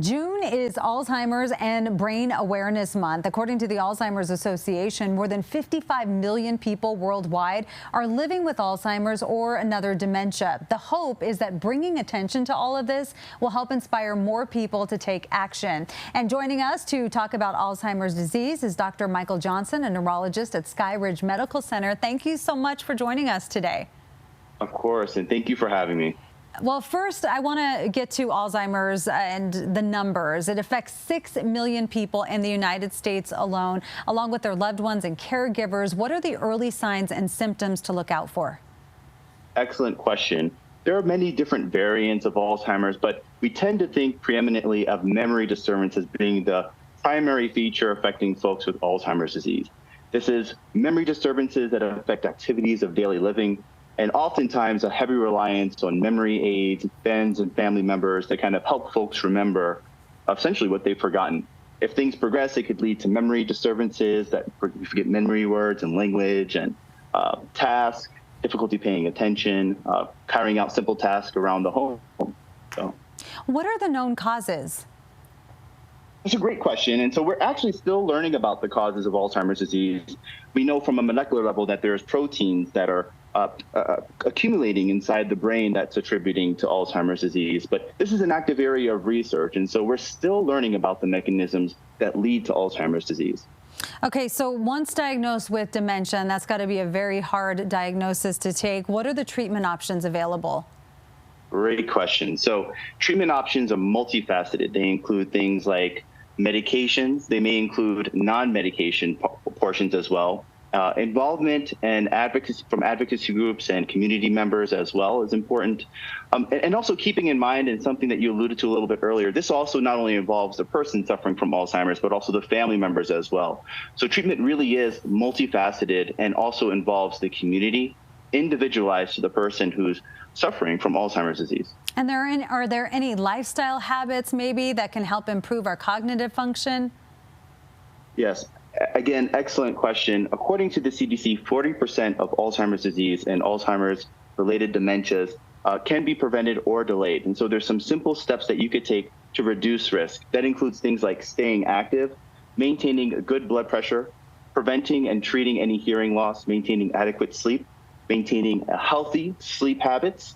June is Alzheimer's and Brain Awareness Month. According to the Alzheimer's Association, more than 55 million people worldwide are living with Alzheimer's or another dementia. The hope is that bringing attention to all of this will help inspire more people to take action. And joining us to talk about Alzheimer's disease is Dr. Michael Johnson, a neurologist at Sky Ridge Medical Center. Thank you so much for joining us today. Of course, and thank you for having me. Well, first, I want to get to Alzheimer's and the numbers. It affects 6 million people in the United States alone, along with their loved ones and caregivers. What are the early signs and symptoms to look out for? Excellent question. There are many different variants of Alzheimer's, but we tend to think preeminently of memory disturbance as being the primary feature affecting folks with Alzheimer's disease. This is memory disturbances that affect activities of daily living, and oftentimes a heavy reliance on memory aids, friends, and family members that kind of help folks remember essentially what they've forgotten. If things progress, it could lead to memory disturbances that you forget memory words and language and tasks, difficulty paying attention, carrying out simple tasks around the home. So, what are the known causes? That's a great question. And so we're actually still learning about the causes of Alzheimer's disease. We know from a molecular level that there's proteins that are accumulating inside the brain that's attributing to Alzheimer's disease. But this is an active area of research, and so we're still learning about the mechanisms that lead to Alzheimer's disease. Okay, so once diagnosed with dementia, and that's got to be a very hard diagnosis to take, what are the treatment options available? Great question. So treatment options are multifaceted. They include things like medications. They may include non-medication portions as well. Involvement and advocacy from advocacy groups and community members as well is important. And also keeping in mind, and something that you alluded to a little bit earlier, this also not only involves the person suffering from Alzheimer's, but also the family members as well. So treatment really is multifaceted and also involves the community, individualized to the person who's suffering from Alzheimer's disease. And are there any lifestyle habits maybe that can help improve our cognitive function? Yes. Again, excellent question. According to the CDC, 40% of Alzheimer's disease and Alzheimer's-related dementias can be prevented or delayed. And so there's some simple steps that you could take to reduce risk. That includes things like staying active, maintaining a good blood pressure, preventing and treating any hearing loss, maintaining adequate sleep, maintaining a healthy sleep habits,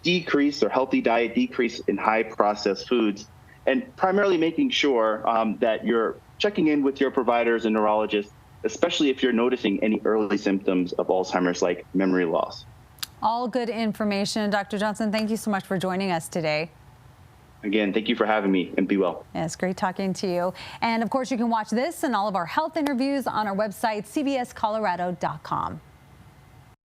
decrease or healthy diet, decrease in high processed foods, and primarily making sure that you're checking in with your providers and neurologists, especially if you're noticing any early symptoms of Alzheimer's like memory loss. All good information. Dr. Johnson, thank you so much for joining us today. Again, thank you for having me, and be well. Yeah, it's great talking to you. And of course, you can watch this and all of our health interviews on our website, cbscolorado.com.